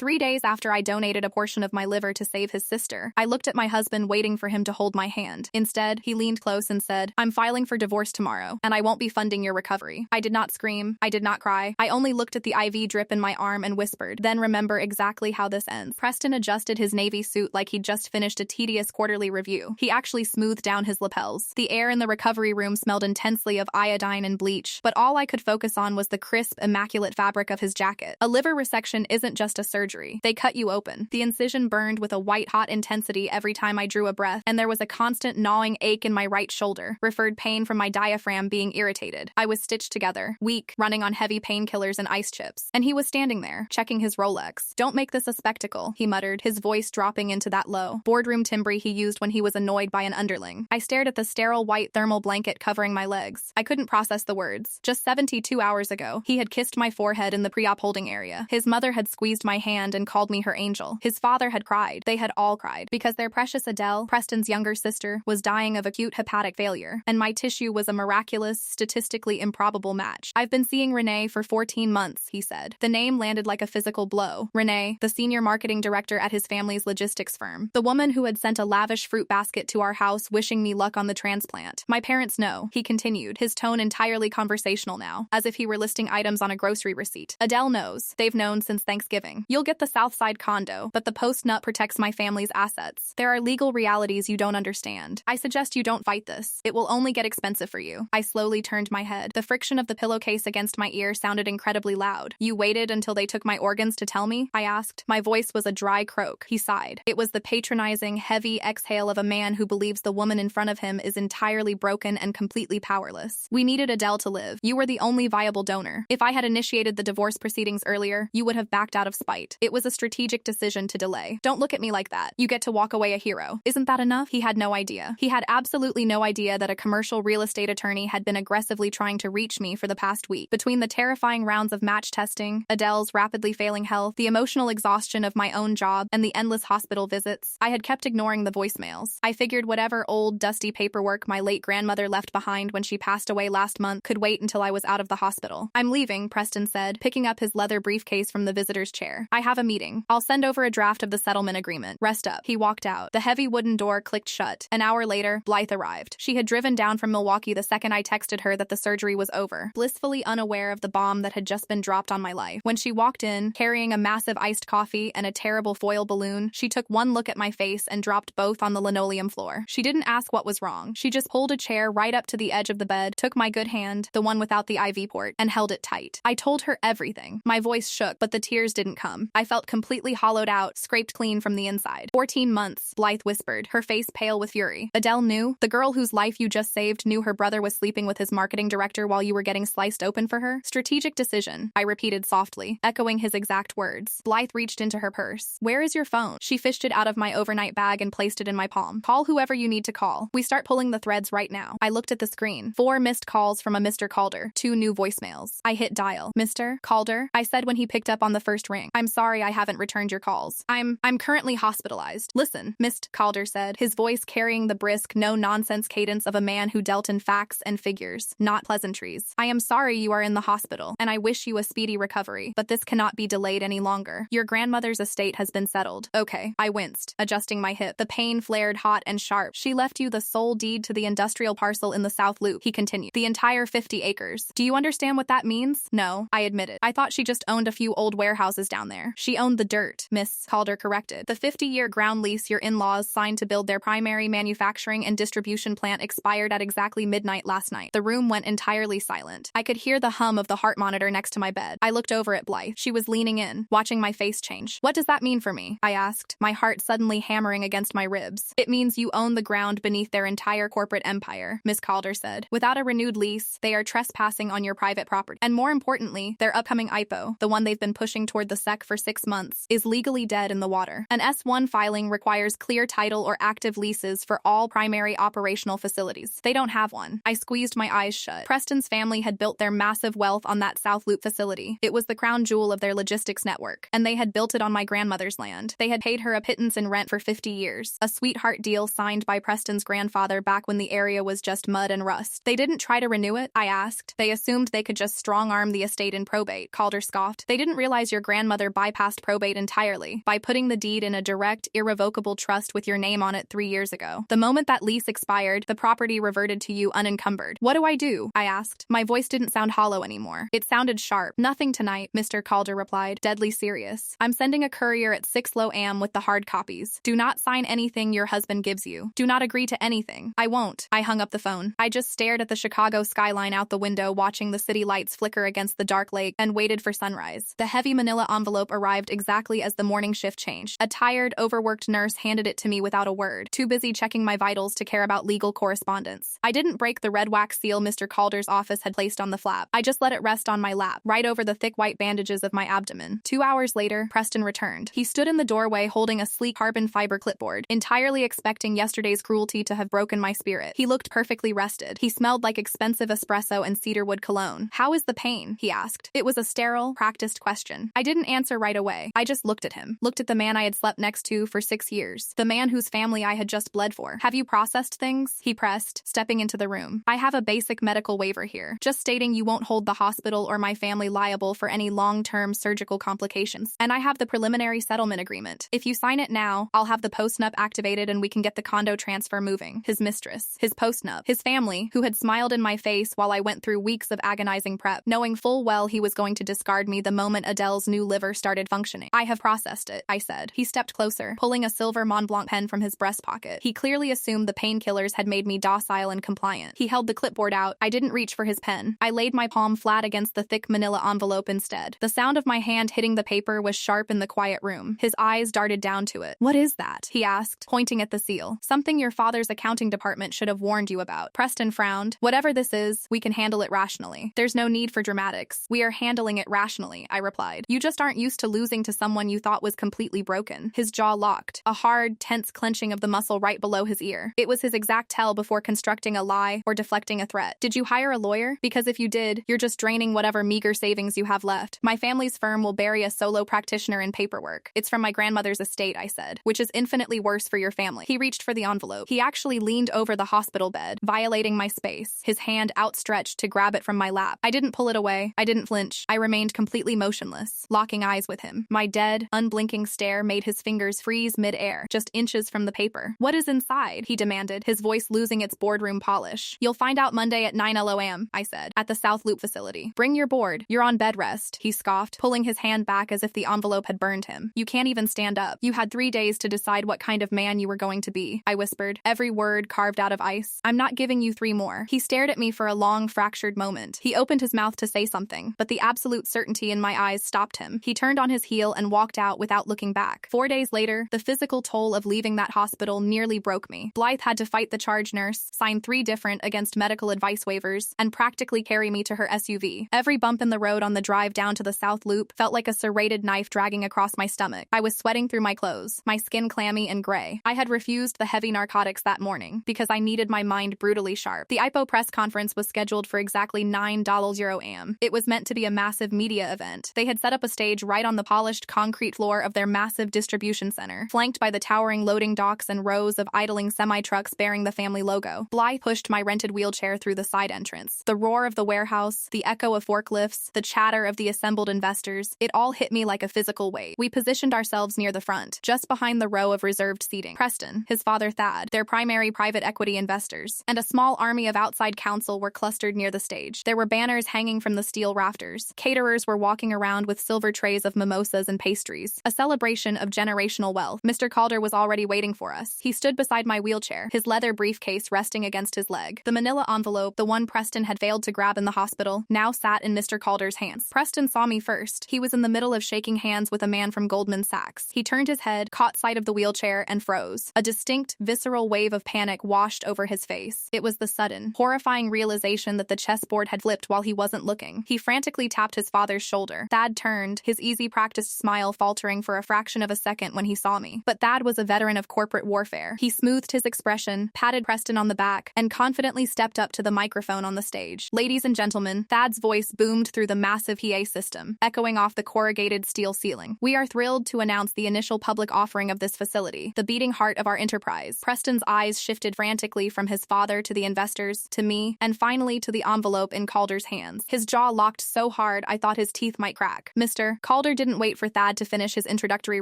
3 days after I donated a portion of my liver to save his sister, I looked at my husband waiting for him to hold my hand. Instead, he leaned close and said, "I'm filing for divorce tomorrow, and I won't be funding your recovery." I did not scream. I did not cry. I only looked at the IV drip in my arm and whispered, "Then remember exactly how this ends." Preston adjusted his navy suit like he'd just finished a tedious quarterly review. He actually smoothed down his lapels. The air in the recovery room smelled intensely of iodine and bleach, but all I could focus on was the crisp, immaculate fabric of his jacket. A liver resection isn't just a surgery. They cut you open. The incision burned with a white-hot intensity every time I drew a breath, and there was a constant gnawing ache in my right shoulder, referred pain from my diaphragm being irritated. I was stitched together, weak, running on heavy painkillers and ice chips, and he was standing there, checking his Rolex. "Don't make this a spectacle," he muttered, his voice dropping into that low, boardroom timbre he used when he was annoyed by an underling. I stared at the sterile white thermal blanket covering my legs. I couldn't process the words. Just 72 hours ago, he had kissed my forehead in the pre-op holding area. His mother had squeezed my hand and called me her angel. His father had cried. They had all cried, because their precious Adele, Preston's younger sister, was dying of acute hepatic failure, and my tissue was a miraculous, statistically improbable match. "I've been seeing Renee for 14 months, he said. The name landed like a physical blow. Renee, the senior marketing director at his family's logistics firm. The woman who had sent a lavish fruit basket to our house wishing me luck on the transplant. My parents know," he continued, his tone entirely conversational now, as if he were listing items on a grocery receipt. "Adele knows. They've known since Thanksgiving. You'll get the Southside condo, but the post-nut protects my family's assets. There are legal realities you don't understand. I suggest you don't fight this. It will only get expensive for you." I slowly turned my head. The friction of the pillowcase against my ear sounded incredibly loud. "You waited until they took my organs to tell me?" I asked. My voice was a dry croak. He sighed. It was the patronizing, heavy exhale of a man who believes the woman in front of him is entirely broken and completely powerless. "We needed Adele to live. You were the only viable donor. If I had initiated the divorce proceedings earlier, you would have backed out of spite. It was a strategic decision to delay. Don't look at me like that. You get to walk away a hero. Isn't that enough?" He had no idea. He had absolutely no idea that a commercial real estate attorney had been aggressively trying to reach me for the past week. Between the terrifying rounds of match testing, Adele's rapidly failing health, the emotional exhaustion of my own job, and the endless hospital visits, I had kept ignoring the voicemails. I figured whatever old, dusty paperwork my late grandmother left behind when she passed away last month could wait until I was out of the hospital. "I'm leaving," Preston said, picking up his leather briefcase from the visitor's chair. "I have a meeting. I'll send over a draft of the settlement agreement. Rest up." He walked out. The heavy wooden door clicked shut. An hour later, Blythe arrived. She had driven down from Milwaukee the second I texted her that the surgery was over, blissfully unaware of the bomb that had just been dropped on my life. When she walked in, carrying a massive iced coffee and a terrible foil balloon, she took one look at my face and dropped both on the linoleum floor. She didn't ask what was wrong. She just pulled a chair right up to the edge of the bed, took my good hand, the one without the IV port, and held it tight. I told her everything. My voice shook, but the tears didn't come. I felt completely hollowed out, scraped clean from the inside. 14 months, Blythe whispered, her face pale with fury. "Adele knew? The girl whose life you just saved knew her brother was sleeping with his marketing director while you were getting sliced open for her? Strategic decision," I repeated softly, echoing his exact words. Blythe reached into her purse. "Where is your phone?" She fished it out of my overnight bag and placed it in my palm. "Call whoever you need to call. We start pulling the threads right now." I looked at the screen. 4 missed calls from a Mr. Calder, 2 new voicemails. I hit dial. "Mr. Calder?" I said when he picked up on the first ring. "I'm sorry I haven't returned your calls. I'm currently hospitalized." "Listen," Mr. Calder said, his voice carrying the brisk, no-nonsense cadence of a man who dealt in facts and figures, not pleasantries. "I am sorry you are in the hospital, and I wish you a speedy recovery, but this cannot be delayed any longer. Your grandmother's estate has been settled." "Okay." I winced, adjusting my hip. The pain flared hot and sharp. "She left you the sole deed to the industrial parcel in the South Loop," he continued. "The entire 50 acres. Do you understand what that means?" "No," I admitted. "I thought she just owned a few old warehouses down there." "She owned the dirt," Miss Calder corrected. "The 50-year ground lease your in-laws signed to build their primary manufacturing and distribution plant expired at exactly midnight last night." The room went entirely silent. I could hear the hum of the heart monitor next to my bed. I looked over at Blythe. She was leaning in, watching my face change. "What does that mean for me?" I asked, my heart suddenly hammering against my ribs. "It means you own the ground beneath their entire corporate empire," Miss Calder said. "Without a renewed lease, they are trespassing on your private property. And more importantly, their upcoming IPO, the one they've been pushing toward the SEC for 6 months, is legally dead in the water. An S1 filing requires clear title or active leases for all primary operational facilities. They don't have one." I squeezed my eyes shut. Preston's family had built their massive wealth on that South Loop facility. It was the crown jewel of their logistics network, and they had built it on my grandmother's land. They had paid her a pittance in rent for 50 years, a sweetheart deal signed by Preston's grandfather back when the area was just mud and rust. "They didn't try to renew it?" I asked. "They assumed they could just strong-arm the estate in probate," Calder scoffed. "They didn't realize your grandmother bypassed bypassed probate entirely by putting the deed in a direct, irrevocable trust with your name on it 3 years ago. The moment that lease expired, the property reverted to you unencumbered. What do I do? I asked. My voice didn't sound hollow anymore. It sounded sharp. Nothing tonight, Mr. Calder replied, deadly serious. I'm sending a courier at 6 Low Am with the hard copies. Do not sign anything your husband gives you. Do not agree to anything. I won't. I hung up the phone. I just stared at the Chicago skyline out the window, watching the city lights flicker against the dark lake, and waited for sunrise. The heavy manila envelope arrived exactly as the morning shift changed. A tired, overworked nurse handed it to me without a word, too busy checking my vitals to care about legal correspondence. I didn't break the red wax seal Mr. Calder's office had placed on the flap. I just let it rest on my lap, right over the thick white bandages of my abdomen. 2 hours later, Preston returned. He stood in the doorway holding a sleek carbon fiber clipboard, entirely expecting yesterday's cruelty to have broken my spirit. He looked perfectly rested. He smelled like expensive espresso and cedarwood cologne. How is the pain? He asked. It was a sterile, practiced question. I didn't answer right away. I just looked at him. Looked at the man I had slept next to for 6 years. The man whose family I had just bled for. Have you processed things? He pressed, stepping into the room. I have a basic medical waiver here, just stating you won't hold the hospital or my family liable for any long-term surgical complications. And I have the preliminary settlement agreement. If you sign it now, I'll have the postnup activated and we can get the condo transfer moving. His mistress, his postnup, his family, who had smiled in my face while I went through weeks of agonizing prep, knowing full well he was going to discard me the moment Adele's new liver started functioning. I have processed it, I said. He stepped closer, pulling a silver Montblanc pen from his breast pocket. He clearly assumed the painkillers had made me docile and compliant. He held the clipboard out. I didn't reach for his pen. I laid my palm flat against the thick manila envelope instead. The sound of my hand hitting the paper was sharp in the quiet room. His eyes darted down to it. What is that? He asked, pointing at the seal. Something your father's accounting department should have warned you about. Preston frowned. Whatever this is, we can handle it rationally. There's no need for dramatics. We are handling it rationally, I replied. You just aren't used to losing to someone you thought was completely broken. His jaw locked, a hard, tense clenching of the muscle right below his ear. It was his exact tell before constructing a lie or deflecting a threat. Did you hire a lawyer? Because if you did, you're just draining whatever meager savings you have left. My family's firm will bury a solo practitioner in paperwork. It's from my grandmother's estate, I said, which is infinitely worse for your family. He reached for the envelope. He actually leaned over the hospital bed, violating my space, his hand outstretched to grab it from my lap. I didn't pull it away. I didn't flinch. I remained completely motionless, locking eyes with him. My dead, unblinking stare made his fingers freeze mid-air, just inches from the paper. What is inside? He demanded, his voice losing its boardroom polish. You'll find out Monday at 9 LOAM, I said, at the South Loop facility. Bring your board. You're on bed rest, he scoffed, pulling his hand back as if the envelope had burned him. You can't even stand up. You had 3 days to decide what kind of man you were going to be, I whispered, every word carved out of ice. I'm not giving you 3 more. He stared at me for a long, fractured moment. He opened his mouth to say something, but the absolute certainty in my eyes stopped him. He turned on his heel and walked out without looking back. 4 days later, the physical toll of leaving that hospital nearly broke me. Blythe had to fight the charge nurse, sign 3 different against medical advice waivers, and practically carry me to her SUV. Every bump in the road on the drive down to the South Loop felt like a serrated knife dragging across my stomach. I was sweating through my clothes, my skin clammy and gray. I had refused the heavy narcotics that morning because I needed my mind brutally sharp. The IPO press conference was scheduled for exactly 9 am. It was meant to be a massive media event. They had set up a stage right on the polished concrete floor of their massive distribution center, flanked by the towering loading docks and rows of idling semi-trucks bearing the family logo. Blythe pushed my rented wheelchair through the side entrance. The roar of the warehouse, the echo of forklifts, the chatter of the assembled investors, it all hit me like a physical weight. We positioned ourselves near the front, just behind the row of reserved seating. Preston, his father Thad, their primary private equity investors, and a small army of outside counsel were clustered near the stage. There were banners hanging from the steel rafters. Caterers were walking around with silver trays of mimosas and pastries, a celebration of generational wealth. Mr. Calder was already waiting for us. He stood beside my wheelchair, his leather briefcase resting against his leg. The manila envelope, the one Preston had failed to grab in the hospital, now sat in Mr. Calder's hands. Preston saw me first. He was in the middle of shaking hands with a man from Goldman Sachs. He turned his head, caught sight of the wheelchair, and froze. A distinct, visceral wave of panic washed over his face. It was the sudden, horrifying realization that the chessboard had flipped while he wasn't looking. He frantically tapped his father's shoulder. Thad turned, his easy practiced smile faltering for a fraction of a second when he saw me. But Thad was a veteran of corporate warfare. He smoothed his expression, patted Preston on the back, and confidently stepped up to the microphone on the stage. Ladies and gentlemen, Thad's voice boomed through the massive PA system, echoing off the corrugated steel ceiling. We are thrilled to announce the initial public offering of this facility, the beating heart of our enterprise. Preston's eyes shifted frantically from his father to the investors, to me, and finally to the envelope in Calder's hands. His jaw locked so hard I thought his teeth might crack. Mr. Calder Calder didn't wait for Thad to finish his introductory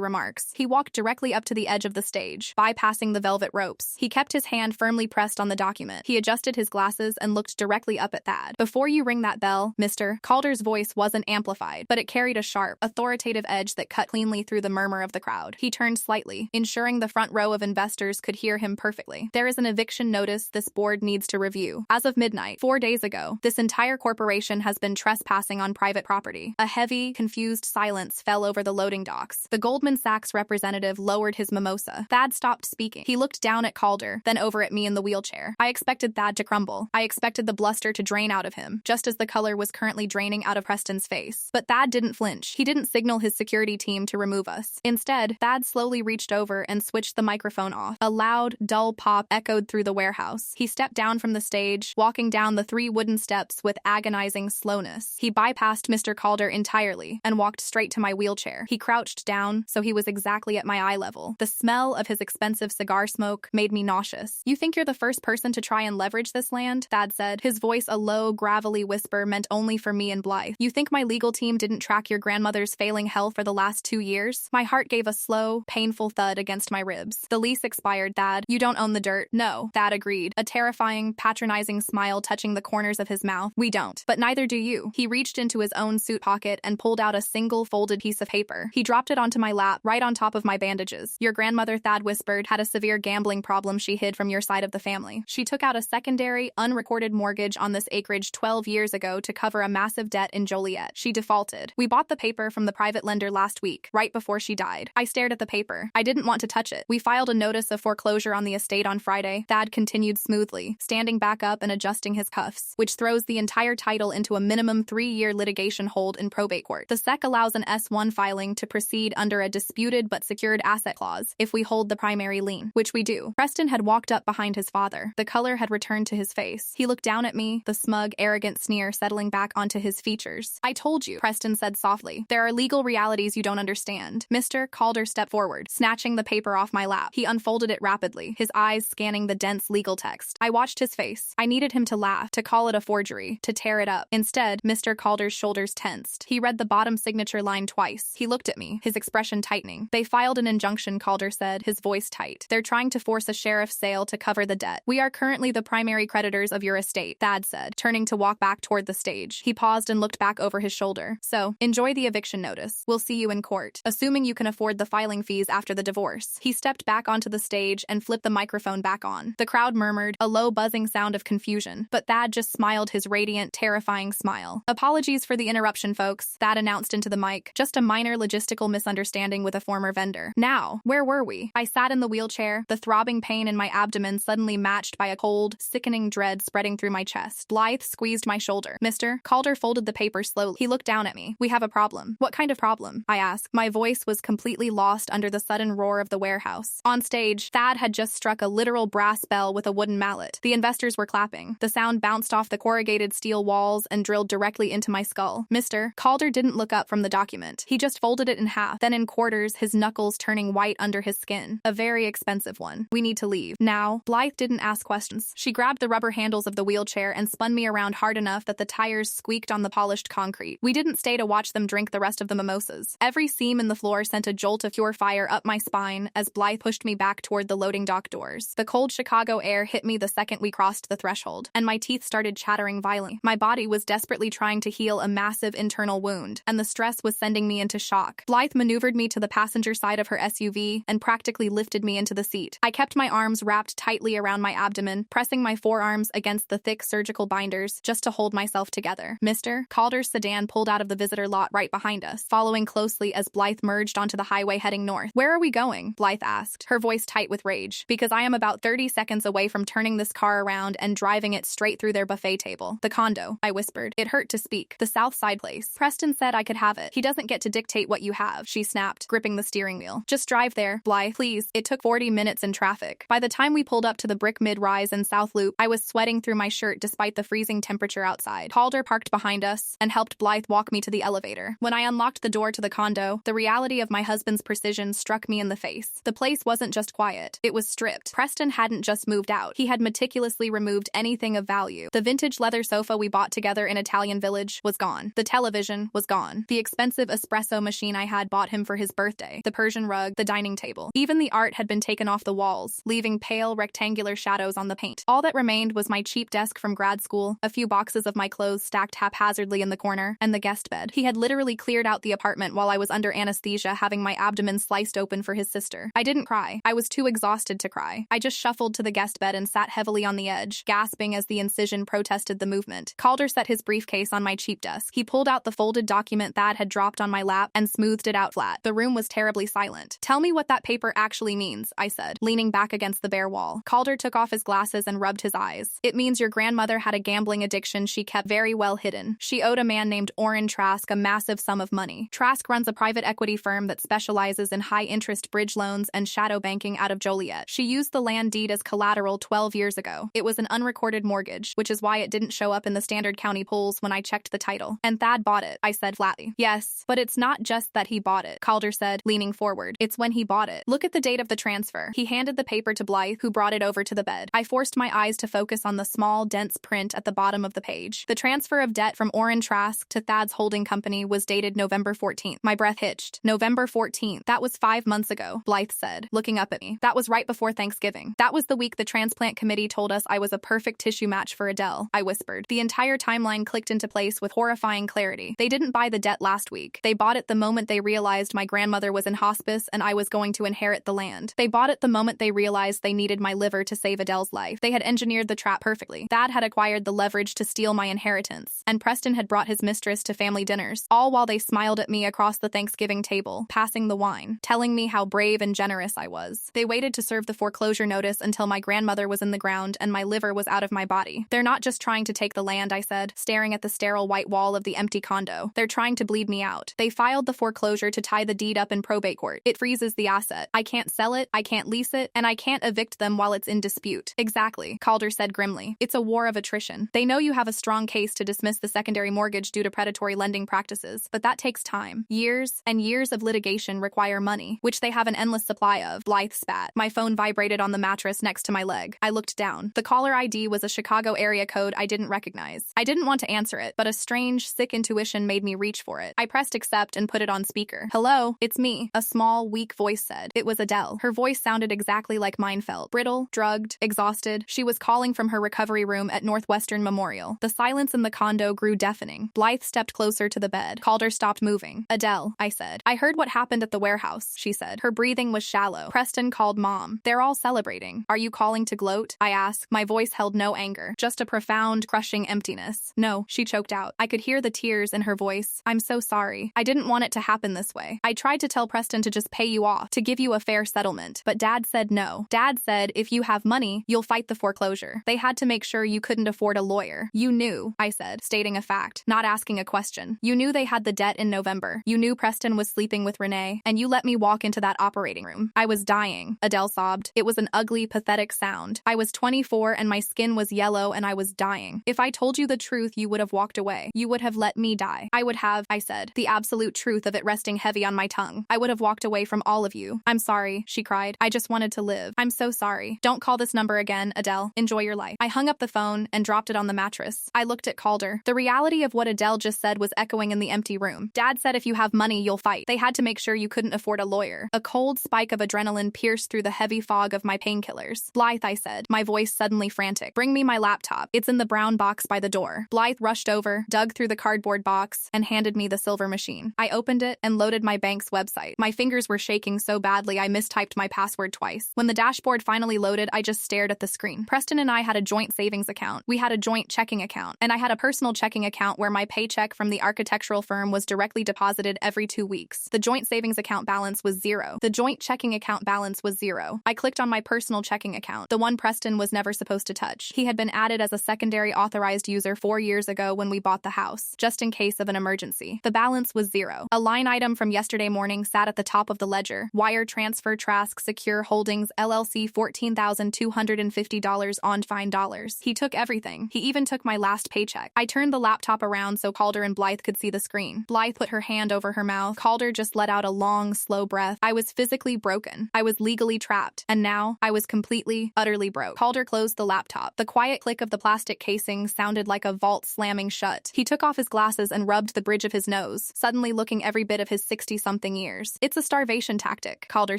remarks. He walked directly up to the edge of the stage, bypassing the velvet ropes. He kept his hand firmly pressed on the document. He adjusted his glasses and looked directly up at Thad. "Before you ring that bell, Mr." Calder's voice wasn't amplified, but it carried a sharp, authoritative edge that cut cleanly through the murmur of the crowd. He turned slightly, ensuring the front row of investors could hear him perfectly. "There is an eviction notice this board needs to review. As of midnight, 4 days ago, this entire corporation has been trespassing on private property." A heavy, confused silence fell over the loading docks. The Goldman Sachs representative lowered his mimosa. Thad stopped speaking. He looked down at Calder, then over at me in the wheelchair. I expected Thad to crumble. I expected the bluster to drain out of him, just as the color was currently draining out of Preston's face. But Thad didn't flinch. He didn't signal his security team to remove us. Instead, Thad slowly reached over and switched the microphone off. A loud, dull pop echoed through the warehouse. He stepped down from the stage, walking down the 3 wooden steps with agonizing slowness. He bypassed Mr. Calder entirely and walked straight to my wheelchair. He crouched down, so he was exactly at my eye level. The smell of his expensive cigar smoke made me nauseous. "You think you're the first person to try and leverage this land?" Thad said, his voice a low, gravelly whisper meant only for me and Blythe. "You think my legal team didn't track your grandmother's failing health for the last 2 years?" My heart gave a slow, painful thud against my ribs. "The lease expired, Thad. You don't own the dirt." "No," Thad agreed, a terrifying, patronizing smile touching the corners of his mouth. "We don't. But neither do you." He reached into his own suit pocket and pulled out a single folded piece of paper. He dropped it onto my lap, right on top of my bandages. "Your grandmother," Thad whispered, "had a severe gambling problem she hid from your side of the family. She took out a secondary, unrecorded mortgage on this acreage 12 years ago to cover a massive debt in Joliet. She defaulted. We bought the paper from the private lender last week, right before she died." I stared at the paper. I didn't want to touch it. "We filed a notice of foreclosure on the estate on Friday," Thad continued smoothly, standing back up and adjusting his cuffs, "which throws the entire title into a minimum 3-year litigation hold in probate court. The SEC allows an S1 filing to proceed under a disputed but secured asset clause if we hold the primary lien, which we do." Preston had walked up behind his father. The color had returned to his face. He looked down at me, the smug, arrogant sneer settling back onto his features. "I told you," Preston said softly. "There are legal realities you don't understand." Mr. Calder stepped forward, snatching the paper off my lap. He unfolded it rapidly, his eyes scanning the dense legal text. I watched his face. I needed him to laugh, to call it a forgery, to tear it up. Instead, Mr. Calder's shoulders tensed. He read the bottom signature line twice. He looked at me, his expression tightening. "They filed an injunction," Calder said, his voice tight. "They're trying to force a sheriff's sale to cover the debt. We are currently the primary creditors of your estate," Thad said, turning to walk back toward the stage. He paused and looked back over his shoulder. "So, enjoy the eviction notice. We'll see you in court, assuming you can afford the filing fees after the divorce." He stepped back onto the stage and flipped the microphone back on. The crowd murmured, a low buzzing sound of confusion, but Thad just smiled his radiant, terrifying smile. "Apologies for the interruption, folks," Thad announced into the mic. "Just a minor logistical misunderstanding with a former vendor." Now, where were we? I sat in the wheelchair, the throbbing pain in my abdomen suddenly matched by a cold, sickening dread spreading through my chest. Blythe squeezed my shoulder. "Mr." Calder folded the paper slowly. He looked down at me. "We have a problem." "What kind of problem?" I asked. My voice was completely lost under the sudden roar of the warehouse. On stage, Thad had just struck a literal brass bell with a wooden mallet. The investors were clapping. The sound bounced off the corrugated steel walls and drilled directly into my skull. "Mr." Calder didn't look up from the document. He just folded it in half, then in quarters, his knuckles turning white under his skin. "A very expensive one. We need to leave. Now." Blythe didn't ask questions. She grabbed the rubber handles of the wheelchair and spun me around hard enough that the tires squeaked on the polished concrete. We didn't stay to watch them drink the rest of the mimosas. Every seam in the floor sent a jolt of pure fire up my spine as Blythe pushed me back toward the loading dock doors. The cold Chicago air hit me the second we crossed the threshold, and my teeth started chattering violently. My body was desperately trying to heal a massive internal wound, and the stress was sending me into shock. Blythe maneuvered me to the passenger side of her SUV and practically lifted me into the seat. I kept my arms wrapped tightly around my abdomen, pressing my forearms against the thick surgical binders just to hold myself together. "Mr." Calder's sedan pulled out of the visitor lot right behind us, following closely as Blythe merged onto the highway heading north. "Where are we going?" Blythe asked, her voice tight with rage. "Because I am about 30 seconds away from turning this car around and driving it straight through their buffet table." "The condo," I whispered. It hurt to speak. "The South Side place. Preston said I could have it. He doesn't get to dictate what you have," she snapped, gripping the steering wheel. "Just drive there, Blythe, please." It took 40 minutes in traffic. By the time we pulled up to the brick mid-rise in South Loop, I was sweating through my shirt despite the freezing temperature outside. Calder parked behind us and helped Blythe walk me to the elevator. When I unlocked the door to the condo, the reality of my husband's precision struck me in the face. The place wasn't just quiet. It was stripped. Preston hadn't just moved out. He had meticulously removed anything of value. The vintage leather sofa we bought together in Italian Village was gone. The television was gone. The expensive massive espresso machine I had bought him for his birthday, the Persian rug, the dining table. Even the art had been taken off the walls, leaving pale, rectangular shadows on the paint. All that remained was my cheap desk from grad school, a few boxes of my clothes stacked haphazardly in the corner, and the guest bed. He had literally cleared out the apartment while I was under anesthesia, having my abdomen sliced open for his sister. I didn't cry. I was too exhausted to cry. I just shuffled to the guest bed and sat heavily on the edge, gasping as the incision protested the movement. Calder set his briefcase on my cheap desk. He pulled out the folded document Thad had dropped on my lap and smoothed it out flat. The room was terribly silent. "Tell me what that paper actually means," I said, leaning back against the bare wall. Calder took off his glasses and rubbed his eyes. "It means your grandmother had a gambling addiction she kept very well hidden. She owed a man named Orrin Trask a massive sum of money. Trask runs a private equity firm that specializes in high-interest bridge loans and shadow banking out of Joliet. She used the land deed as collateral 12 years ago. It was an unrecorded mortgage, which is why it didn't show up in the Standard County polls when I checked the title. And Thad bought it," I said flatly. "Yes, but it's not just that he bought it," Calder said, leaning forward. "It's when he bought it. Look at the date of the transfer." He handed the paper to Blythe, who brought it over to the bed. I forced my eyes to focus on the small, dense print at the bottom of the page. The transfer of debt from Orrin Trask to Thad's holding company was dated November 14th. My breath hitched. November 14th. That was 5 months ago, Blythe said, looking up at me. "That was right before Thanksgiving. That was the week the transplant committee told us I was a perfect tissue match for Adele," I whispered. The entire timeline clicked into place with horrifying clarity. They didn't buy the debt last week. They bought it the moment they realized my grandmother was in hospice and I was going to inherit the land. They bought it the moment they realized they needed my liver to save Adele's life. They had engineered the trap perfectly. Thad had acquired the leverage to steal my inheritance, and Preston had brought his mistress to family dinners, all while they smiled at me across the Thanksgiving table, passing the wine, telling me how brave and generous I was. They waited to serve the foreclosure notice until my grandmother was in the ground and my liver was out of my body. "They're not just trying to take the land," I said, staring at the sterile white wall of the empty condo. "They're trying to bleed me out. They filed the foreclosure to tie the deed up in probate court. It freezes the asset. I can't sell it, I can't lease it, and I can't evict them while it's in dispute." "Exactly," Calder said grimly. "It's a war of attrition. They know you have a strong case to dismiss the secondary mortgage due to predatory lending practices, but that takes time. Years and years of litigation require money, which they have an endless supply of." Blythe spat. My phone vibrated on the mattress next to my leg. I looked down. The caller ID was a Chicago area code I didn't recognize. I didn't want to answer it, but a strange, sick intuition made me reach for it. I pressed accept and put it on speaker. "Hello, it's me," a small, weak voice said. It was Adele. Her voice sounded exactly like mine felt. Brittle, drugged, exhausted. She was calling from her recovery room at Northwestern Memorial. The silence in the condo grew deafening. Blythe stepped closer to the bed. Calder stopped moving. "Adele," I said. "I heard what happened at the warehouse," she said. Her breathing was shallow. "Preston called Mom. They're all celebrating. Are you calling to gloat?" I asked. My voice held no anger, just a profound, crushing emptiness. "No," she choked out. I could hear the tears in her voice. "I'm so sorry. I didn't want it to happen this way. I tried to tell Preston to just pay you off, to give you a fair settlement. But Dad said no. Dad said if you have money, you'll fight the foreclosure. They had to make sure you couldn't afford a lawyer." "You knew," I said, stating a fact, not asking a question. "You knew they had the debt in November. You knew Preston was sleeping with Renee, and you let me walk into that operating room. I was dying," Adele sobbed. It was an ugly, pathetic sound. "I was 24 and my skin was yellow and I was dying. If I told you the truth, you would have walked away. You would have let me die. I would have," I said, the absolute truth of it resting heavy on my tongue. "I would have walked away from all of you." "I'm sorry," she cried. "I just wanted to live. I'm so sorry. Don't call this number again, Adele. Enjoy your life." I hung up the phone and dropped it on the mattress. I looked at Calder. The reality of what Adele just said was echoing in the empty room. Dad said if you have money, you'll fight. They had to make sure you couldn't afford a lawyer. A cold spike of adrenaline pierced through the heavy fog of my painkillers. "Blythe," I said, my voice suddenly frantic. "Bring me my laptop. It's in the brown box by the door." Blythe rushed over, dug through the cardboard box, and handed me the silver machine. I opened it and loaded my bank's website. My fingers were shaking so badly I mistyped my password twice. When the dashboard finally loaded, I just stared at the screen. Preston and I had a joint savings account. We had a joint checking account. And I had a personal checking account where my paycheck from the architectural firm was directly deposited every 2 weeks. The joint savings account balance was zero. The joint checking account balance was zero. I clicked on my personal checking account, the one Preston was never supposed to touch. He had been added as a secondary authorized user 4 years ago when we bought the house, just in case of an emergency. The balance was zero. A line item from yesterday morning sat at the top of the ledger. Wire transfer Trask Secure Holdings LLC $14,250 on fine dollars. He took everything. He even took my last paycheck. I turned the laptop around so Calder and Blythe could see the screen. Blythe put her hand over her mouth. Calder just let out a long, slow breath. I was physically broken. I was legally trapped. And now I was completely, utterly broke. Calder closed the laptop. The quiet click of the plastic casing sounded like a vault slamming shut. He took off his glasses and rubbed the bridge of his nose. words, suddenly looking every bit of his 60-something years. It's a starvation tactic, Calder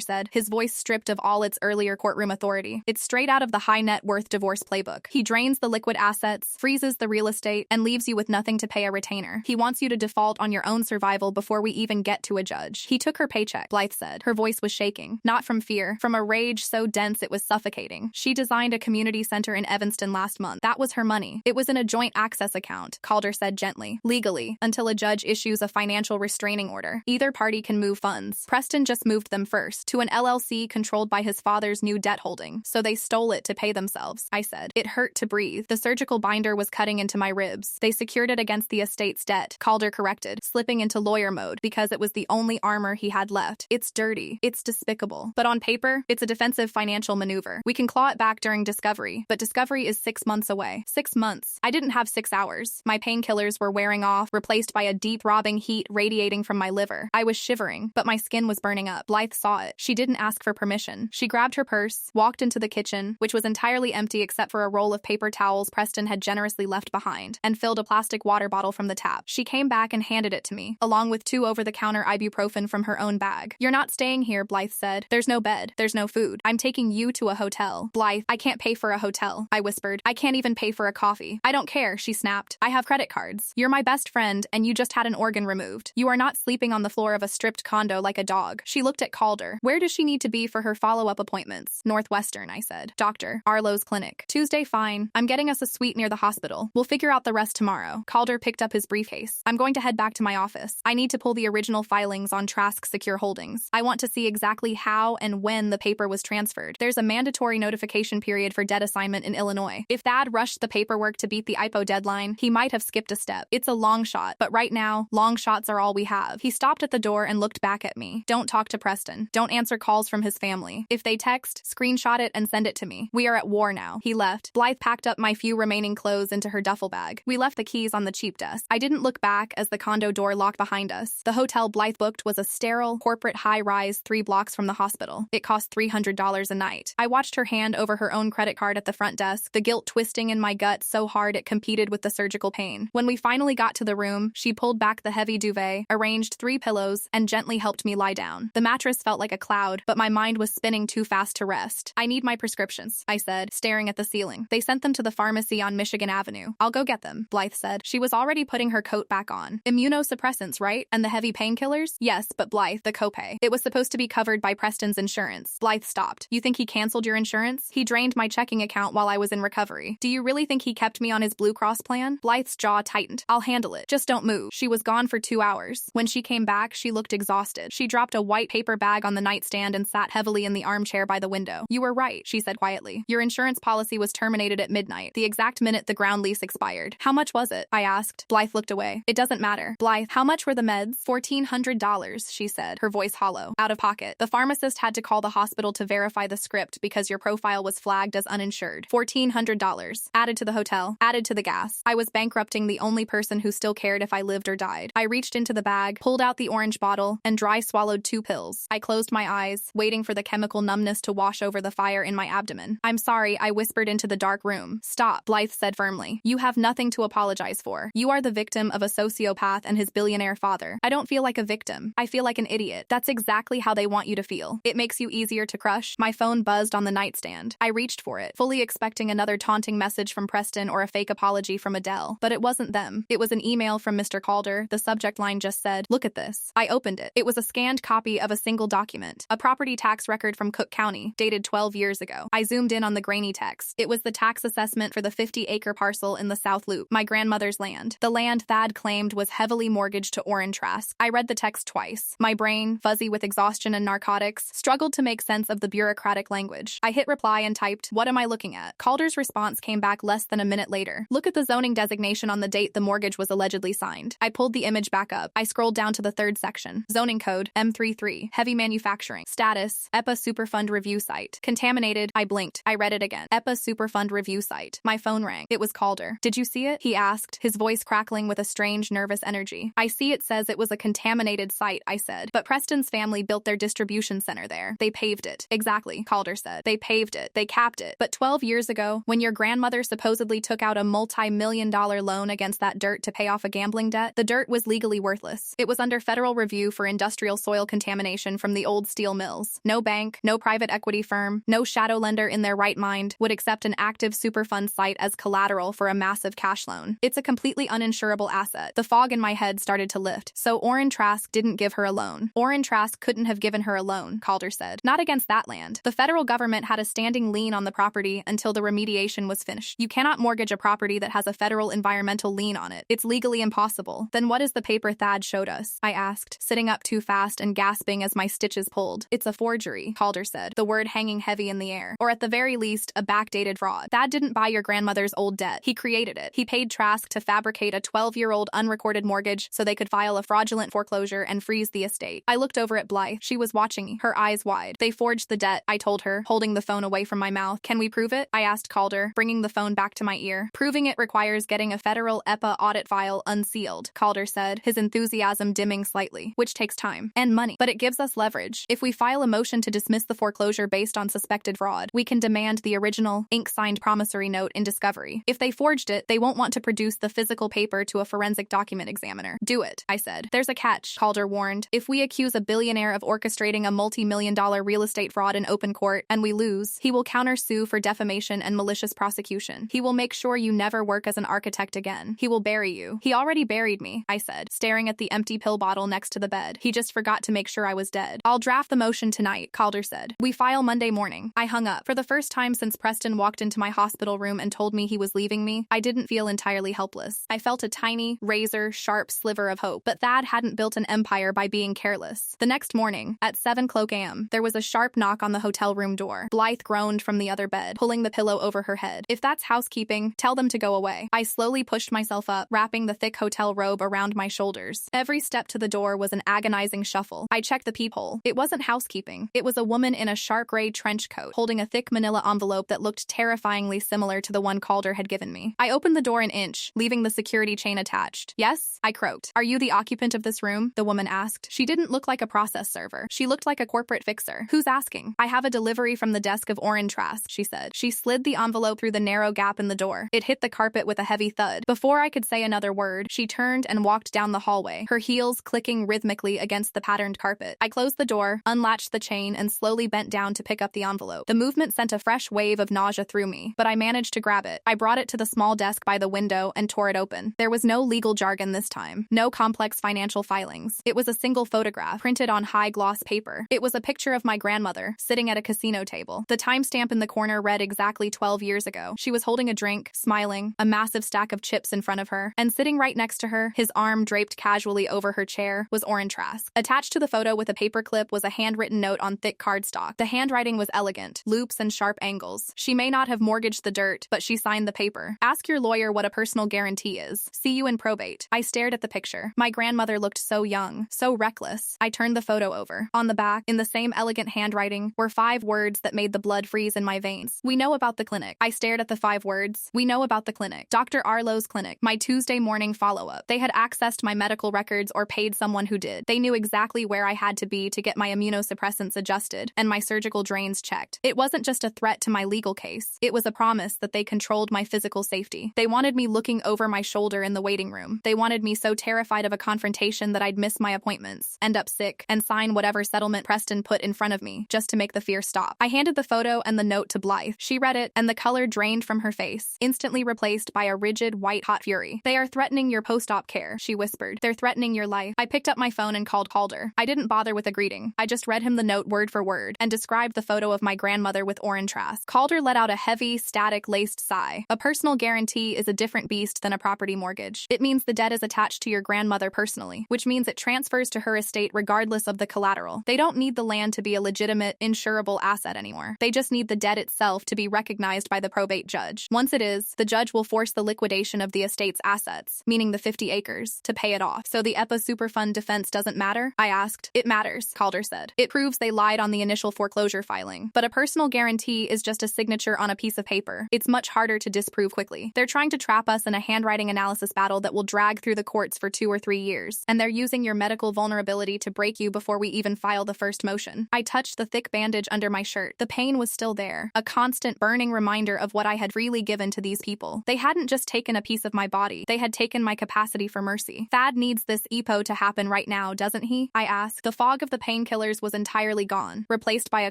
said, his voice stripped of all its earlier courtroom authority. It's straight out of the high net worth divorce playbook. He drains the liquid assets, freezes the real estate, and leaves you with nothing to pay a retainer. He wants you to default on your own survival before we even get to a judge. He took her paycheck, Blythe said. Her voice was shaking, not from fear, from a rage so dense it was suffocating. She designed a community center in Evanston last month. That was her money. It was in a joint access account, Calder said gently. Legally, until a judge issues a financial restraining order. Either party can move funds. Preston just moved them first, to an LLC controlled by his father's new debt holding, so they stole it to pay themselves, I said. It hurt to breathe. The surgical binder was cutting into my ribs. They secured it against the estate's debt, Calder corrected, slipping into lawyer mode because it was the only armor he had left. It's dirty. It's despicable. But on paper, it's a defensive financial maneuver. We can claw it back during discovery, but discovery is 6 months away. 6 months. I didn't have 6 hours. My painkillers were wearing off, replaced by a deep, throbbing heat radiating from my liver. I was shivering, but my skin was burning up. Blythe saw it. She didn't ask for permission. She grabbed her purse, walked into the kitchen, which was entirely empty except for a roll of paper towels Preston had generously left behind, and filled a plastic water bottle from the tap. She came back and handed it to me, along with 2 over-the-counter ibuprofen from her own bag. You're not staying here, Blythe said. There's no bed. There's no food. I'm taking you to a hotel. Blythe, I can't pay for a hotel, I whispered. I can't even pay for a coffee. I don't care, she snapped. I have credit cards. You're my best friend, and you just had an organ removed. You are not sleeping on the floor of a stripped condo like a dog. She looked at Calder. Where does she need to be for her follow-up appointments? Northwestern, I said. Doctor, Arlo's clinic. Tuesday, fine. I'm getting us a suite near the hospital. We'll figure out the rest tomorrow. Calder picked up his briefcase. I'm going to head back to my office. I need to pull the original filings on Trask Secure Holdings. I want to see exactly how and when the paper was transferred. There's a mandatory notification period for debt assignment in Illinois. If Thad rushed the paperwork to beat the IPO deadline, he might have skipped a step. It's a long shot, but right now, long shots are all we have. He stopped at the door and looked back at me. Don't talk to Preston. Don't answer calls from his family. If they text, screenshot it and send it to me. We are at war now. He left. Blythe packed up my few remaining clothes into her duffel bag. We left the keys on the cheap desk. I didn't look back as the condo door locked behind us. The hotel Blythe booked was a sterile, corporate high-rise 3 blocks from the hospital. It cost $300 a night. I watched her hand over her own credit card at the front desk, the guilt twisting in my gut so hard it competed with the surgical pain. When we finally got to the room, she pulled back the heavy duvet, arranged 3 pillows, and gently helped me lie down. The mattress felt like a cloud, but my mind was spinning too fast to rest. I need my prescriptions, I said, staring at the ceiling. They sent them to the pharmacy on Michigan Avenue. I'll go get them, Blythe said. She was already putting her coat back on. Immunosuppressants, right? And the heavy painkillers? Yes, but Blythe, the copay. It was supposed to be covered by Preston's insurance. Blythe stopped. You think he canceled your insurance? He drained my checking account while I was in recovery. Do you really think he kept me on his Blue Cross plan? Blythe's jaw tightened. I'll handle it. Just don't move. She was gone for 2 hours. When she came back, she looked exhausted. She dropped a white paper bag on the nightstand and sat heavily in the armchair by the window. You were right, she said quietly. Your insurance policy was terminated at midnight, the exact minute the ground lease expired. How much was it? I asked. Blythe looked away. It doesn't matter. Blythe, how much were the meds? $1,400, she said, her voice hollow. Out of pocket. The pharmacist had to call the hospital to verify the script because your profile was flagged as uninsured. $1,400. Added to the hotel. Added to the gas. I was bankrupting the only person who still cared if I lived or died. I reached into the bag, pulled out the orange bottle, and dry swallowed 2 pills. I closed my eyes, waiting for the chemical numbness to wash over the fire in my abdomen. I'm sorry, I whispered into the dark room. Stop, Blythe said firmly. You have nothing to apologize for. You are the victim of a sociopath and his billionaire father. I don't feel like a victim. I feel like an idiot. That's exactly how they want you to feel. It makes you easier to crush. My phone buzzed on the nightstand. I reached for it, fully expecting another taunting message from Preston or a fake apology from Adele. But it wasn't them. It was an email from Mr. Calder. The subject line just said, "Look at this." I opened it. It was a scanned copy of a single document, a property tax record from Cook County, dated 12 years ago. I zoomed in on the grainy text. It was the tax assessment for the 50-acre parcel in the South Loop, my grandmother's land. The land Thad claimed was heavily mortgaged to Orrin Trask. I read the text twice. My brain, fuzzy with exhaustion and narcotics, struggled to make sense of the bureaucratic language. I hit reply and typed, "What am I looking at?" Calder's response came back less than a minute later. "Look at the zoning designation on the date the mortgage was allegedly signed." I pulled the image back up. I scrolled down to the 3rd section. Zoning code, M33, heavy manufacturing. Status, EPA Superfund review site. Contaminated, I blinked. I read it again. EPA Superfund review site. My phone rang. It was Calder. "Did you see it?" he asked, his voice crackling with a strange, nervous energy. "I see it says it was a contaminated site," I said. "But Preston's family built their distribution center there. They paved it." "Exactly," Calder said. "They paved it. They capped it. But 12 years ago, when your grandmother supposedly took out a multi-million-dollar loan against that dirt to pay off a gambling debt, the dirt was legally legally worthless. It was under federal review for industrial soil contamination from the old steel mills. No bank, no private equity firm, no shadow lender in their right mind would accept an active Superfund site as collateral for a massive cash loan. It's a completely uninsurable asset. The fog in my head started to lift. So Orrin Trask didn't give her a loan. Orrin Trask couldn't have given her a loan, Calder said. Not against that land. The federal government had a standing lien on the property until the remediation was finished. You cannot mortgage a property that has a federal environmental lien on it. It's legally impossible. Then what is the paper Thad showed us? I asked, sitting up too fast and gasping as my stitches pulled. It's a forgery, Calder said, the word hanging heavy in the air. Or at the very least, a backdated fraud. Thad didn't buy your grandmother's old debt. He created it. He paid Trask to fabricate a 12-year-old unrecorded mortgage so they could file a fraudulent foreclosure and freeze the estate. I looked over at Blythe. She was watching me, her eyes wide. They forged the debt, I told her, holding the phone away from my mouth. Can we prove it? I asked Calder, bringing the phone back to my ear. Proving it requires getting a federal EPA audit file unsealed, Calder said, his enthusiasm dimming slightly, which takes time and money, but it gives us leverage. If we file a motion to dismiss the foreclosure based on suspected fraud, we can demand the original, ink-signed promissory note in discovery. If they forged it, they won't want to produce the physical paper to a forensic document examiner. Do it, I said. There's a catch, Calder warned. If we accuse a billionaire of orchestrating a multi-million-dollar real estate fraud in open court and we lose, he will countersue for defamation and malicious prosecution. He will make sure you never work as an architect again. He will bury you. He already buried me, I said, staring at the empty pill bottle next to the bed. He just forgot to make sure I was dead. I'll draft the motion tonight, Calder said. We file Monday morning. I hung up. For the first time since Preston walked into my hospital room and told me he was leaving me, I didn't feel entirely helpless. I felt a tiny, razor-sharp sliver of hope. But Thad hadn't built an empire by being careless. The next morning, at 7:00 a.m., there was a sharp knock on the hotel room door. Blythe groaned from the other bed, pulling the pillow over her head. If that's housekeeping, tell them to go away. I slowly pushed myself up, wrapping the thick hotel robe around my shoulders. Every step to the door was an agonizing shuffle. I checked the peephole. It wasn't housekeeping. It was a woman in a shark gray trench coat, holding a thick manila envelope that looked terrifyingly similar to the one Calder had given me. I opened the door an inch, leaving the security chain attached. Yes? I croaked. Are you the occupant of this room? The woman asked. She didn't look like a process server. She looked like a corporate fixer. Who's asking? I have a delivery from the desk of Orrin Trask, she said. She slid the envelope through the narrow gap in the door. It hit the carpet with a heavy thud. Before I could say another word, she turned and walked down the hallway, her heels clicking rhythmically against the patterned carpet. I closed the door, unlatched the chain, and slowly bent down to pick up the envelope. The movement sent a fresh wave of nausea through me, but I managed to grab it. I brought it to the small desk by the window and tore it open. There was no legal jargon this time, no complex financial filings. It was a single photograph, printed on high-gloss paper. It was a picture of my grandmother, sitting at a casino table. The timestamp in the corner read exactly 12 years ago. She was holding a drink, smiling, a massive stack of chips in front of her, and sitting right next to her, his arm draped casually over her chair, was Orrin Trask. Attached to the photo with a paperclip was a handwritten note on thick cardstock. The handwriting was elegant, loops and sharp angles. She may not have mortgaged the dirt, but she signed the paper. Ask your lawyer what a personal guarantee is. See you in probate. I stared at the picture. My grandmother looked so young, so reckless. I turned the photo over. On the back, in the same elegant handwriting, were 5 words that made the blood freeze in my veins. We know about the clinic. I stared at the 5 words. We know about the clinic. Dr. Arlo's clinic. My Tuesday morning follow-up. They had accessed my medical records or paid someone who did. They knew exactly where I had to be to get my immunosuppressants adjusted and my surgical drains checked. It wasn't just a threat to my legal case. It was a promise that they controlled my physical safety. They wanted me looking over my shoulder in the waiting room. They wanted me so terrified of a confrontation that I'd miss my appointments, end up sick, and sign whatever settlement Preston put in front of me, just to make the fear stop. I handed the photo and the note to Blythe. She read it, and the color drained from her face, instantly replaced by a rigid, white-hot fury. They are threatening your post-op care, she whispered. They're threatening your life. I picked up my phone and called Calder. I didn't bother with a greeting. I just read him the note word for word, and described the photo of my grandmother with Orrin Trask. Calder let out a heavy, static-laced sigh. A personal guarantee is a different beast than a property mortgage. It means the debt is attached to your grandmother personally, which means it transfers to her estate regardless of the collateral. They don't need the land to be a legitimate, insurable asset anymore. They just need the debt itself to be recognized by the probate judge. Once it is, the judge will force the liquidation of the estate's assets, meaning the 50 acres, to pay it off. So the EPA Superfund defense doesn't matter? I asked. It matters, Calder said. It proves they lied on the initial foreclosure filing. But a personal guarantee is just a signature on a piece of paper. It's much harder to disprove quickly. They're trying to trap us in a handwriting analysis battle that will drag through the courts for 2 or 3 years. And they're using your medical vulnerability to break you before we even file the first motion. I touched the thick bandage under my shirt. The pain was still there, a constant burning reminder of what I had freely given to these people. They hadn't just taken a piece of my body. They had taken my capacity for mercy. Thad needs this EPO to happen right now, doesn't he? I asked. The fog of the painkillers was entirely gone, replaced by a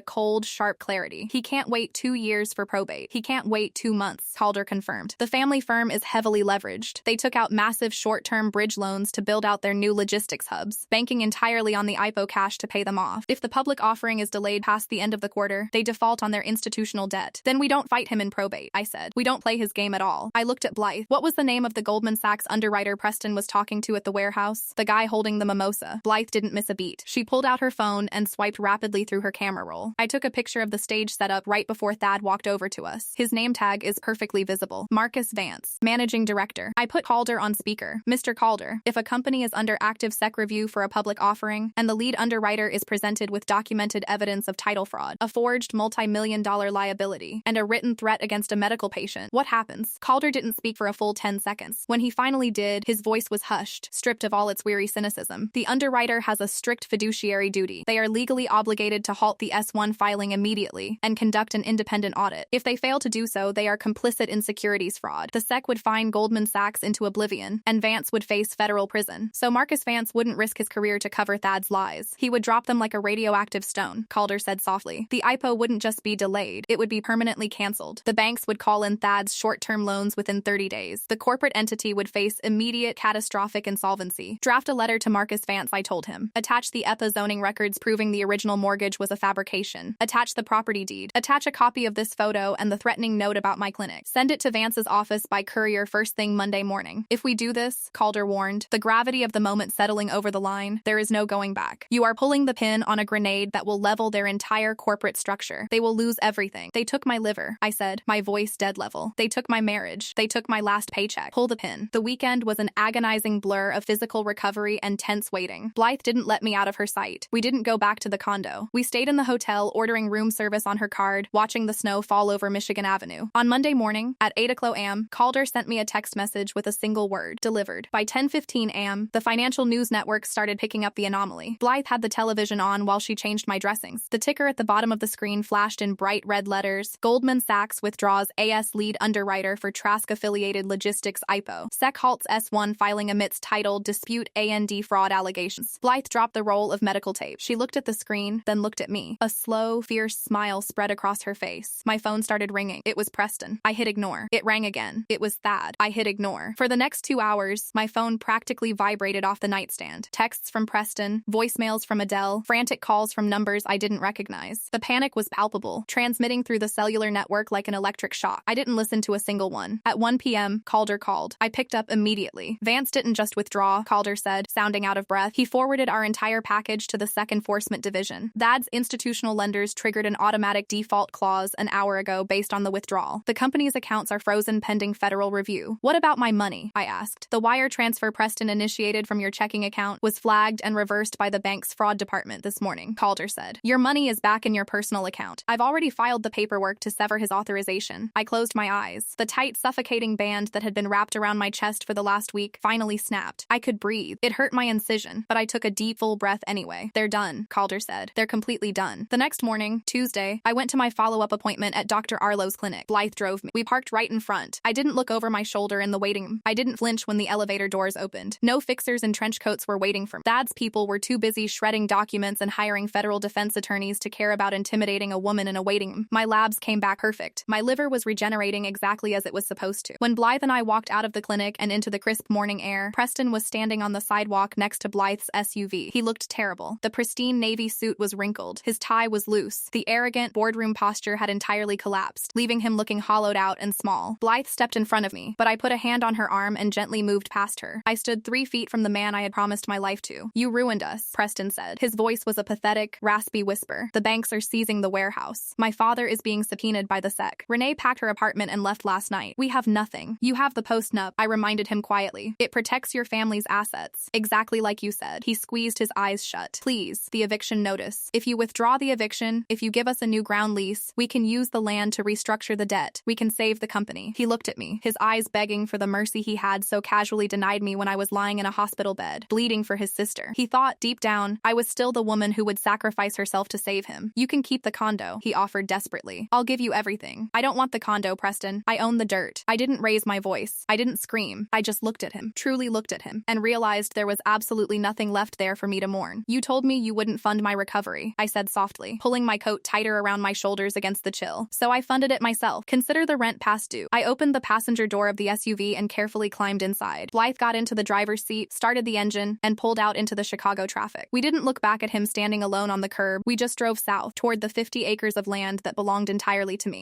cold, sharp clarity. He can't wait 2 years for probate. He can't wait 2 months, Calder confirmed. The family firm is heavily leveraged. They took out massive short-term bridge loans to build out their new logistics hubs, banking entirely on the IPO cash to pay them off. If the public offering is delayed past the end of the quarter, they default on their institutional debt. Then we don't fight him in probate, I said. We don't play his game at all. I looked at Blythe. What was the name of the Goldman Sachs underwriter Preston was talking to at the warehouse? The guy holding the mimosa. Blythe didn't miss a beat. She pulled out her phone and swiped rapidly through her camera roll. I took a picture of the stage setup right before Thad walked over to us. His name tag is perfectly visible. Marcus Vance, Managing Director. I put Calder on speaker. Mr. Calder, if a company is under active SEC review for a public offering, and the lead underwriter is presented with documented evidence of title fraud, a forged multi-million-dollar liability, and a written threat against a medical patient, what happens? Calder didn't speak for a full 10 seconds. When he finally did, his voice was hushed, stripped of all its weary cynicism. The underwriter has a strict fiduciary duty. They are legally obligated to halt the S-1 filing immediately and conduct an independent audit. If they fail to do so, they are complicit in securities fraud. The SEC would fine Goldman Sachs into oblivion, and Vance would face federal prison. So Marcus Vance wouldn't risk his career to cover Thad's lies. He would drop them like a radioactive stone, Calder said softly. The IPO wouldn't just be delayed, it would be permanently canceled. The banks would call in Thad's short-term loans within 30 days. The corporate entity would face immediate catastrophic insolvency. Draft a letter to Marcus Vance, I told him. Attach the EPA zoning records proving the original mortgage was a fabrication. Attach the property deed. Attach a copy of this photo and the threatening note about my clinic. Send it to Vance's office by courier first thing Monday morning. If we do this, Calder warned, the gravity of the moment settling over the line, there is no going back. You are pulling the pin on a grenade that will level their entire corporate structure. They will lose everything. They took my liver, I said, my voice dead level. They took my marriage. They took my last paycheck. Pull the pin. The weekend was an agonizing blur of physical recovery and tense waiting. Blythe didn't let me out of her sight. We didn't go back to the condo. We stayed in the hotel, ordering room service on her card, watching the snow fall over Michigan Avenue. On Monday morning, at 8 o'clock a.m., Calder sent me a text message with a single word, delivered. By 10:15 a.m., the financial news network started picking up the anomaly. Blythe had the television on while she changed my dressings. The ticker at the bottom of the screen flashed in bright red letters. Goldman Sachs withdraws AS lead underwriter for Trask-affiliated logistics IPO. SEC halts S1 filing amidst title dispute A&D fraud allegations. Blythe dropped the roll of medical tape. She looked at the screen, then looked at me. A slow, fierce smile spread across her face. My phone started ringing. It was Preston. I hit ignore. It rang again. It was Thad. I hit ignore. For the next 2 hours, my phone practically vibrated off the nightstand. Texts from Preston, voicemails from Adele, frantic calls from numbers I didn't recognize. The panic was palpable, transmitting through the cellular network like an electric shock. I didn't listen to a single one. At 1 p.m., Calder called. I picked up immediately. Vance didn't just withdraw, Calder said, sounding out of breath. He forwarded our entire package to the SEC Enforcement Division. Thad's institutional lenders triggered an automatic default clause an hour ago based on the withdrawal. The company's accounts are frozen pending federal review. What about my money? I asked. The wire transfer Preston initiated from your checking account was flagged and reversed by the bank's fraud department this morning, Calder said. Your money is back in your personal account. I've already filed the paperwork to sever his authorization. I closed my eyes. The tight, suffocating band that had been wrapped around my chest for the last week finally snapped. I could breathe. It hurt my incision, but I took a deep, full breath anyway. They're done, Calder said. They're completely done. The next morning, Tuesday, I went to my follow-up appointment at Dr. Arlo's clinic. Blythe drove me. We parked right in front. I didn't look over my shoulder in the waiting room. I didn't flinch when the elevator doors opened. No fixers in trench coats were waiting for me. Thad's people were too busy shredding documents and hiring federal defense attorneys to care about intimidating a woman in a waiting room. My labs came back perfect. My liver was regenerating exactly as it was supposed to. When Blythe and I walked out of the clinic and into the crisp morning air, Preston was standing on the sidewalk next to Blythe's SUV. He looked terrible. The pristine navy suit was wrinkled. His tie was loose. The arrogant boardroom posture had entirely collapsed, leaving him looking hollowed out and small. Blythe stepped in front of me, but I put a hand on her arm and gently moved past her. I stood 3 feet from the man I had promised my life to. You ruined us, Preston said. His voice was a pathetic, raspy whisper. The banks are seizing the warehouse. My father is being subpoenaed by the SEC. Renee packed her apartment and left last night. We have nothing. You have the post-nup, I reminded him quietly. It protects your family's assets. Exactly like you said. He squeezed his eyes shut. Please, the eviction notice. If you withdraw the eviction, if you give us a new ground lease, we can use the land to restructure the debt. We can save the company. He looked at me, his eyes begging for the mercy he had so casually denied me when I was lying in a hospital bed, bleeding for his sister. He thought, deep down, I was still the woman who would sacrifice herself to save him. You can keep the condo, he offered desperately. I'll give you everything. I don't want the condo, Preston. I own the dirt. I didn't raise my voice. I didn't scream. I just looked at him, truly looked looked at him and realized there was absolutely nothing left there for me to mourn. You told me you wouldn't fund my recovery, I said softly, pulling my coat tighter around my shoulders against the chill. So I funded it myself. Consider the rent past due. I opened the passenger door of the SUV and carefully climbed inside. Blythe got into the driver's seat, started the engine, and pulled out into the Chicago traffic. We didn't look back at him standing alone on the curb. We just drove south toward the 50 acres of land that belonged entirely to me.